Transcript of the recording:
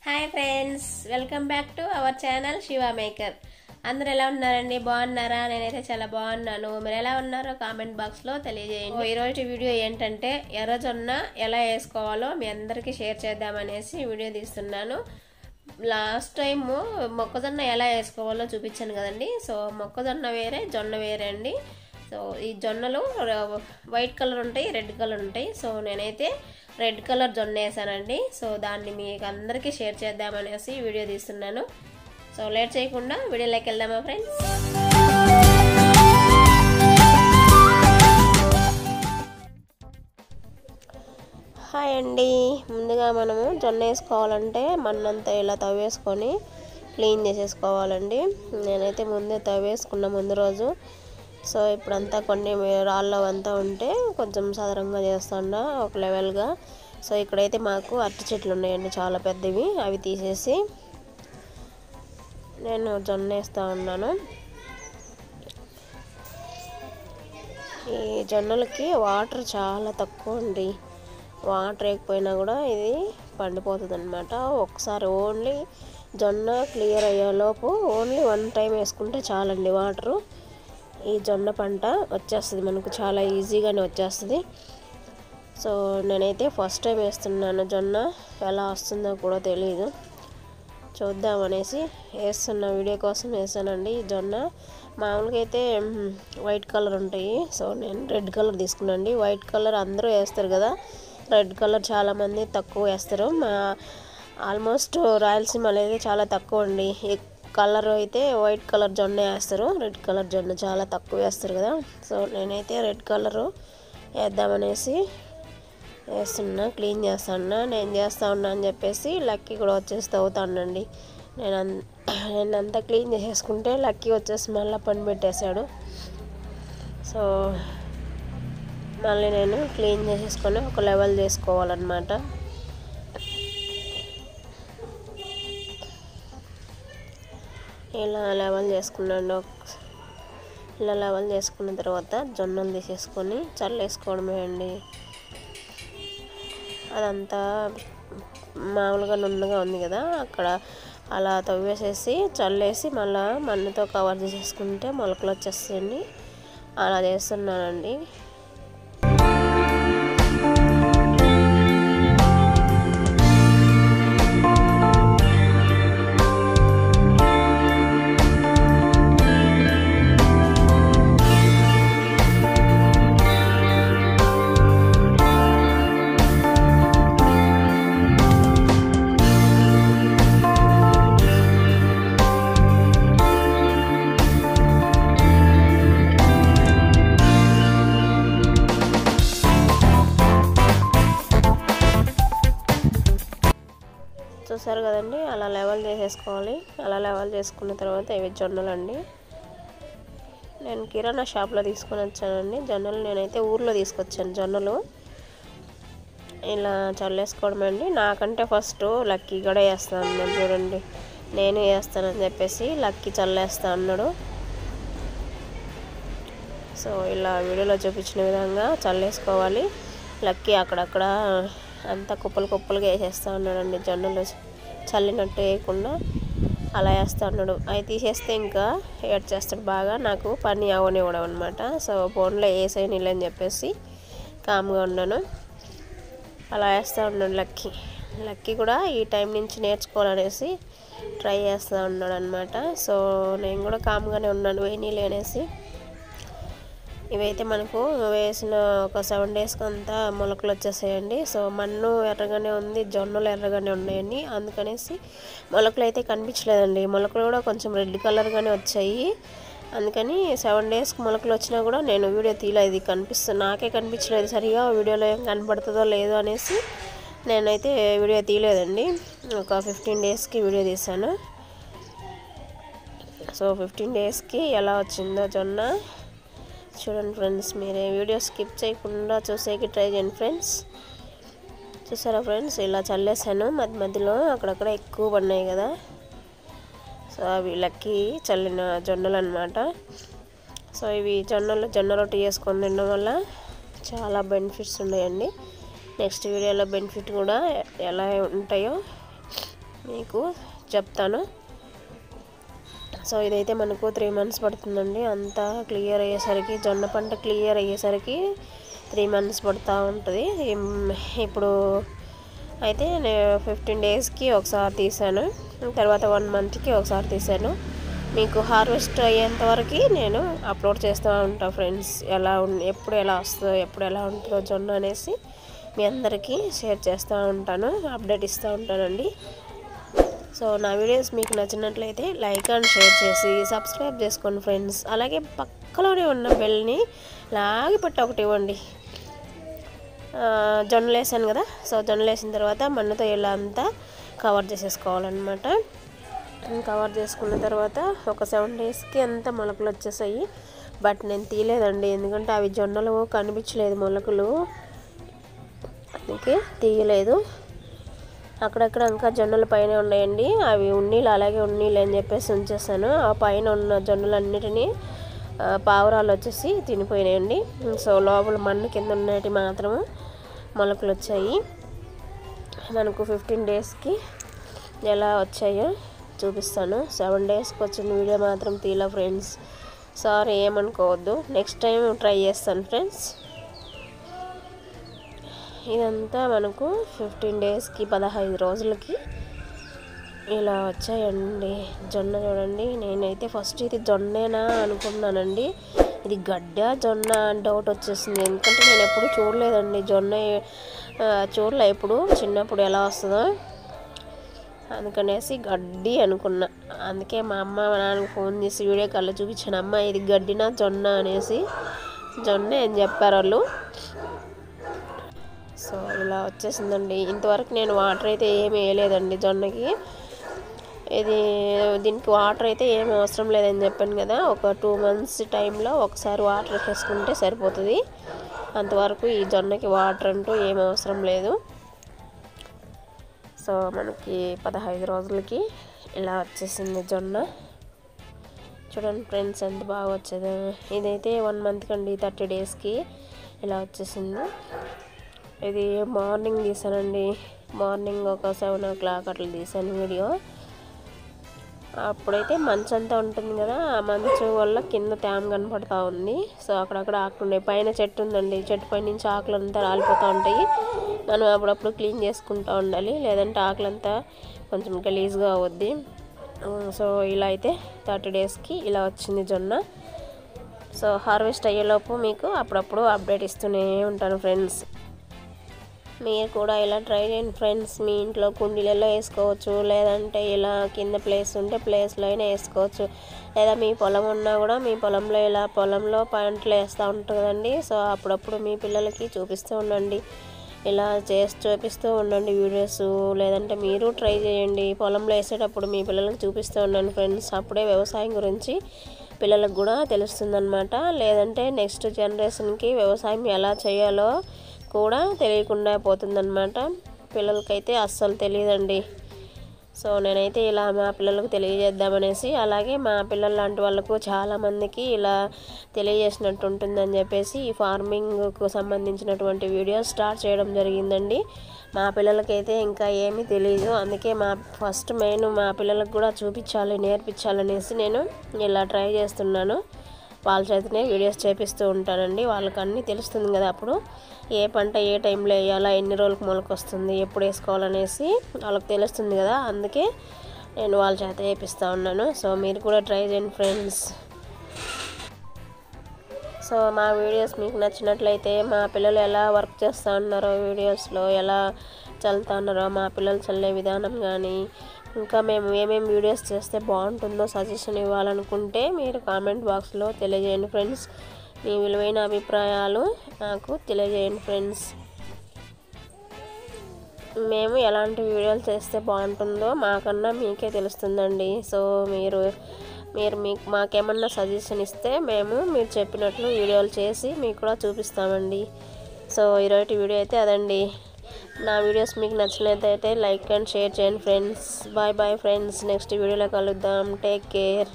Hi friends, welcome back to our channel Shivamaker. అందరూ ఎలా ఉన్నారండి? బాగున్నారా? నేనైతే చాలా బాగున్నాను. మీరు ఎలా ఉన్నారో కామెంట్ బాక్స్లో తెలియజేయండి. ఈరోజు వీడియో ఏంటంటే ఎర్రజొన్న ఎలా వేసుకోవాలో మీ అందరికీ షేర్ చేద్దామనేసి వీడియో తీస్తున్నాను. లాస్ట్ టైం మొక్కజొన్న ఎలా వేసుకోవాలో చూపించాను కదండి. సో మొక్కజొన్న వేరే, జొన్న వేరే అండి. సో ఈ జొన్నలు వైట్ కలర్ ఉంటాయి, రెడ్ కలర్ ఉంటాయి. సో నేనైతే రెడ్ కలర్ జొన్న వేసానండి. సో దాన్ని మీకు అందరికీ షేర్ చేద్దామనేసి వీడియో తీస్తున్నాను. సో లేట్ చేయకుండా వీడియోలోకి వెళ్దామా ఫ్రెండ్స్. హాయ్ అండి. ముందుగా మనము జొన్న వేసుకోవాలంటే మన్నంతా ఇలా తవ్వేసుకొని క్లీన్ చేసేసుకోవాలండి. నేనైతే ముందే తవ్వేసుకున్నా ముందు రోజు. సో ఇప్పుడంతా కొన్ని రాళ్ళు అంతా ఉంటే కొంచెం సాధారణంగా చేస్తుండా ఒక లెవెల్గా. సో ఇక్కడైతే మాకు అరటి చెట్లు ఉన్నాయండి, చాలా పెద్దవి. అవి తీసేసి నేను జొన్న వేస్తూ ఉన్నాను. ఈ జొన్నలకి వాటర్ చాలా తక్కువ అండి. వాటర్ వేయకపోయినా కూడా ఇది పండిపోతుంది అనమాట. ఒకసారి ఓన్లీ జొన్న క్లియర్ అయ్యేలోపు ఓన్లీ 1 టైం వేసుకుంటే చాలండి వాటరు. ఈ జొన్న పంట వచ్చేస్తుంది మనకు, చాలా ఈజీగానే వచ్చేస్తుంది. సో నేనైతే ఫస్ట్ టైం వేస్తున్నాను జొన్న. ఎలా వస్తుందో కూడా తెలియదు, చూద్దామనేసి వేస్తున్న వీడియో కోసం వేసానండి. ఈ జొన్న మామూలుగా అయితే వైట్ కలర్ ఉంటాయి. సో నేను రెడ్ కలర్ తీసుకున్నాండి. వైట్ కలర్ అందరూ వేస్తారు కదా, రెడ్ కలర్ చాలామంది తక్కువ వేస్తారు. ఆల్మోస్ట్ రాయలసీమలో అయితే చాలా తక్కువ అండి. కలర్ అయితే వైట్ కలర్ జొన్న వేస్తారు, రెడ్ కలర్ జొన్న చాలా తక్కువ వేస్తారు కదా. సో నేనైతే రెడ్ కలరు వేద్దామనేసి వేస్తున్నా, క్లీన్ చేస్తున్నా. నేను చేస్తూ ఉన్నా అని చెప్పేసి లక్కీ కూడా వచ్చేసి తవ్వుతానండి. నేనంతా క్లీన్ చేసేసుకుంటే లక్కీ వచ్చేసి మళ్ళీ పని పెట్టేశాడు. సో మళ్ళీ నేను క్లీన్ చేసేసుకొని ఒక లెవెల్ చేసుకోవాలన్నమాట. ఇలా లెవెల్ చేసుకున్నాను. ఇలా లెవెల్ చేసుకున్న తర్వాత జొన్నలు తీసేసుకొని చల్లేసుకోవడమే అండి. అదంతా మామూలుగా నున్నగా ఉంది కదా, అక్కడ అలా తవ్వేసేసి చల్లేసి మళ్ళీ మన్నుతో కవర్ చేసేసుకుంటే మొలకలు వచ్చేస్తాయండి. అలా చేస్తున్నానండి. చూసారు కదండి, అలా లెవెల్ చేసేసుకోవాలి. అలా లెవెల్ చేసుకున్న తర్వాత ఇవి జొన్నలు అండి. నేను కిరాణా షాప్లో తీసుకొని వచ్చానండి జొన్నలు. నేనైతే ఊర్లో తీసుకొచ్చాను జొన్నలు. ఇలా చల్లేసుకోవడం అండి. నాకంటే ఫస్ట్ లక్కీ కూడా వేస్తాను అన్నాడు. చూడండి, నేను వేస్తానని చెప్పేసి లక్కీ చల్లేస్తా అన్నాడు. సో ఇలా వీడియోలో చూపించిన విధంగా చల్లేసుకోవాలి. లక్కీ అక్కడక్కడ అంతా కుప్పలు కుప్పలుగా వేసేస్తూ ఉన్నాడండి. జొన్నలు చల్లినట్టు వేయకుండా అలా వేస్తూ ఉన్నాడు. అవి తీసేస్తే ఇంకా ఏడ్ చేస్తాడు బాగా. నాకు పని అవనివ్వడం అనమాట. సో బోన్లో వేసాయి నీళ్ళు అని చెప్పేసి కామ్గా ఉన్నాను. అలా వేస్తూ ఉన్నాడు లక్కీ. లక్కీ కూడా ఈ టైం నుంచి నేర్చుకోవాలనేసి ట్రై చేస్తూ ఉన్నాడు అనమాట. సో నేను కూడా కామ్గానే ఉన్నాను, వేయి నీళ్ళు అనేసి. ఇవైతే మనకు వేసిన ఒక 7 డేస్కి అంతా మొలకలు వచ్చేసాయండి. సో మన్ను ఎర్రగానే ఉంది, జొన్నలు ఎర్రగానే ఉన్నాయండి. అందుకనేసి మొలకలు అయితే కనిపించలేదండి. మొలకలు కూడా కొంచెం రెడ్ కలర్గానే వచ్చాయి. అందుకని 7 డేస్కి మొలకలు వచ్చినా కూడా నేను వీడియో తీయలేదు. నాకే కనిపించలేదు సరిగా. వీడియోలో ఏం కనపడుతుందో లేదో అనేసి నేనైతే వీడియో తీయలేదండి. ఒక 15 డేస్కి వీడియో తీశాను. సో 15 డేస్కి ఎలా వచ్చిందో జొన్న చూడండి ఫ్రెండ్స్. మీరే వీడియో స్కిప్ చేయకుండా చూసేకి ట్రై చేయండి ఫ్రెండ్స్. చూసారా ఫ్రెండ్స్, ఇలా చల్లేసాను. మధ్య మధ్యలో అక్కడక్కడ ఎక్కువ పడినాయి కదా. సో అవి లక్కీ చల్లిన జొన్నలు అనమాట. సో ఇవి జొన్న రొట్టె చేసుకొని తినడం వల్ల చాలా బెనిఫిట్స్ ఉన్నాయండి. నెక్స్ట్ వీడియోలో బెనిఫిట్ కూడా ఎలా ఉంటాయో మీకు చెప్తాను. సో ఇదైతే మనకు 3 months పడుతుందండి. అంతా క్లియర్ అయ్యేసరికి, జొన్న పంట క్లియర్ అయ్యేసరికి 3 months పడుతూ ఉంటుంది. ఇప్పుడు అయితే నేను 15 daysకి ఒకసారి తీసాను, తర్వాత 1 monthకి ఒకసారి తీసాను. మీకు హార్వెస్ట్ అయ్యేంత వరకు నేను అప్లోడ్ చేస్తూ ఉంటాను ఫ్రెండ్స్. ఎప్పుడు ఎలా వస్తుందో, ఎప్పుడు ఎలా ఉంటుందో జొన్న అనేసి మీ అందరికీ షేర్ చేస్తూ ఉంటాను, అప్డేట్ ఇస్తూ ఉంటానండి. సో నా వీడియోస్ మీకు నచ్చినట్లయితే లైక్ అండ్ షేర్ చేసి సబ్స్క్రైబ్ చేసుకోండి ఫ్రెండ్స్. అలాగే పక్కలోనే ఉన్న బెల్ని లాగి పట్టి ఒకటి ఇవ్వండి. జొన్నలు వేసాను కదా, సో జొన్నలు వేసిన తర్వాత మన్నుతో ఇలా అంతా కవర్ చేసేసుకోవాలన్నమాట. కవర్ చేసుకున్న తర్వాత ఒక 7 daysకి అంతా మొలకలు వచ్చేసాయి. బట్ నేను తీయలేదండి, ఎందుకంటే అవి జొన్నలు కనిపించలేదు మొలకలు, అందుకే తీయలేదు. అక్కడక్కడ ఇంకా జొన్నలు పైన ఉన్నాయండి, అవి ఉన్నీళ్ళు అలాగే ఉన్నీళ్ళు అని చెప్పేసి ఉంచేసాను. ఆ పైన ఉన్న జొన్నలన్నిటినీ పావురాలు వచ్చేసి తినిపోయినాయండి. సో లోపల మన్ను కింద ఉన్నటి మాత్రము మొలకలు వచ్చాయి. మనకు 15 daysకి ఎలా వచ్చాయో చూపిస్తాను. 7 daysకి వచ్చిన వీడియో మాత్రం తీలా ఫ్రెండ్స్, సారీ ఏమనుకోవద్దు. నెక్స్ట్ టైం ట్రై చేస్తాను ఫ్రెండ్స్. ఇదంతా మనకు 15 daysకి 15 రోజులకి ఇలా వచ్చాయండి జొన్న. చూడండి, నేనైతే ఫస్ట్ ఇది జొన్నేనా అనుకున్నానండి, ఇది గడ్డ జొన్న అని డౌట్ వచ్చేసింది. ఎందుకంటే నేను ఎప్పుడు చూడలేదండి జొన్న, చూడలే ఎప్పుడు, చిన్నప్పుడు ఎలా వస్తుందో అందుకనేసి గడ్డి అనుకున్నా. అందుకే మా అమ్మ మా నాన్నకు ఫోన్ చేసి వీడియో కాల్లో చూపించాను, అమ్మ ఇది గడ్డినా జొన్న అనేసి. జొన్నే అని చెప్పారు వాళ్ళు. సో ఇలా వచ్చేసిందండి. ఇంతవరకు నేను వాటర్ అయితే ఏమి వేయలేదండి జొన్నకి. దీనికి వాటర్ అయితే ఏమి అవసరం లేదని చెప్పాను కదా, ఒక 2 months టైంలో ఒకసారి వాటర్ వేసుకుంటే సరిపోతుంది. అంతవరకు ఈ జొన్నకి వాటర్ అంటూ ఏమి అవసరం లేదు. సో మనకి 15 రోజులకి ఇలా వచ్చేసింది జొన్న. చూడండి ఫ్రెండ్స్ ఎంత బాగా వచ్చేది. ఇదైతే 1 month కండి, 30 daysకి ఇలా వచ్చేసింది. ఇది మార్నింగ్ తీసానండి, మార్నింగ్ ఒక 7 o'clock అట్లా తీసాను వీడియో. అప్పుడైతే మంచు అంతా ఉంటుంది కదా, ఆ మంచు వల్ల కింద తేమ కనపడుతూ ఉంది. సో అక్కడక్కడ ఆకులు పైన చెట్టు ఉందండి, చెట్టు పై నుంచి ఆకులు అంతా రాలిపోతూ ఉంటాయి. మనం అప్పుడప్పుడు క్లీన్ చేసుకుంటూ ఉండాలి, లేదంటే ఆకులంతా కొంచెం గలీజ్గా అవుద్ది. సో ఇలా అయితే 30 daysకి ఇలా వచ్చింది జొన్న. సో హార్వెస్ట్ అయ్యేలోపు మీకు అప్పుడప్పుడు అప్డేట్ ఇస్తూనే ఉంటాను ఫ్రెండ్స్. మీరు కూడా ఇలా ట్రై చేయండి ఫ్రెండ్స్. మీ ఇంట్లో కుండీలలో వేసుకోవచ్చు, లేదంటే ఇలా కింద ప్లేస్ ఉంటే ప్లేస్లో అయినా వేసుకోవచ్చు. లేదా మీ పొలం ఉన్నా కూడా మీ పొలంలో ఇలా పొలంలో పంటలు వేస్తూ ఉంటుందండి. సో అప్పుడప్పుడు మీ పిల్లలకి చూపిస్తూ ఉండండి, ఇలా చేసి చూపిస్తూ ఉండండి వీడియోస్. లేదంటే మీరు ట్రై చేయండి, పొలంలో వేసేటప్పుడు మీ పిల్లలకి చూపిస్తూ ఉండండి ఫ్రెండ్స్. అప్పుడే వ్యవసాయం గురించి పిల్లలకు కూడా తెలుస్తుందన్నమాట. లేదంటే నెక్స్ట్ జనరేషన్కి వ్యవసాయం ఎలా చేయాలో కూడా తెలియకుండా పోతుందన్నమాట. పిల్లలకైతే అస్సలు తెలియదండి. సో నేనైతే ఇలా మా పిల్లలకు తెలియజేద్దామనేసి, అలాగే మా పిల్లల లాంటి వాళ్ళకు చాలామందికి ఇలా తెలియజేసినట్టు ఉంటుందని చెప్పేసి ఈ ఫార్మింగ్కు సంబంధించినటువంటి వీడియోస్ స్టార్ట్ చేయడం జరిగిందండి. మా పిల్లలకైతే ఇంకా ఏమీ తెలియదు, అందుకే ఫస్ట్ మెయిన్ మా పిల్లలకు కూడా చూపించాలి, నేర్పించాలనేసి నేను ఇలా ట్రై చేస్తున్నాను. వాళ్ళ చేతనే వీడియోస్ చేపిస్తూ ఉంటానండి, వాళ్ళకి అన్నీ తెలుస్తుంది కదా. అప్పుడు ఏ పంట ఏ టైంలో వేయాలా, ఎన్ని రోజులకు మొలక వస్తుంది, ఎప్పుడు వేసుకోవాలనేసి వాళ్ళకి తెలుస్తుంది కదా, అందుకే నేను వాళ్ళ చేత వేపిస్తూ ఉన్నాను. సో మీరు కూడా ట్రై చేయండి ఫ్రెండ్స్. సో మా వీడియోస్ మీకు నచ్చినట్లయితే, మా పిల్లలు ఎలా వర్క్ చేస్తూ ఉన్నారో, వీడియోస్లో ఎలా చల్లుతూ ఉన్నారో, మా పిల్లలు చల్లే విధానం కానీ, ఇంకా మేము ఏమేమి వీడియోస్ చేస్తే బాగుంటుందో సజెషన్ ఇవ్వాలనుకుంటే మీరు కామెంట్ బాక్స్లో తెలియజేయండి ఫ్రెండ్స్. మీ విలువైన అభిప్రాయాలు నాకు తెలియజేయండి ఫ్రెండ్స్. మేము ఎలాంటి వీడియోలు చేస్తే బాగుంటుందో మాకన్నా మీకే తెలుస్తుందండి. సో మీరు మాకేమన్నా సజెషన్ ఇస్తే మేము మీరు చెప్పినట్లు వీడియోలు చేసి మీకు కూడా చూపిస్తామండి. సో ఈరోజు వీడియో అయితే అదండి. నా వీడియోస్ మీకు నచ్చినట్లయితే లైక్ అండ్ షేర్ చేయండి friends. Bye bye friends, next వీడియోలో కలుద్దాం. Take care.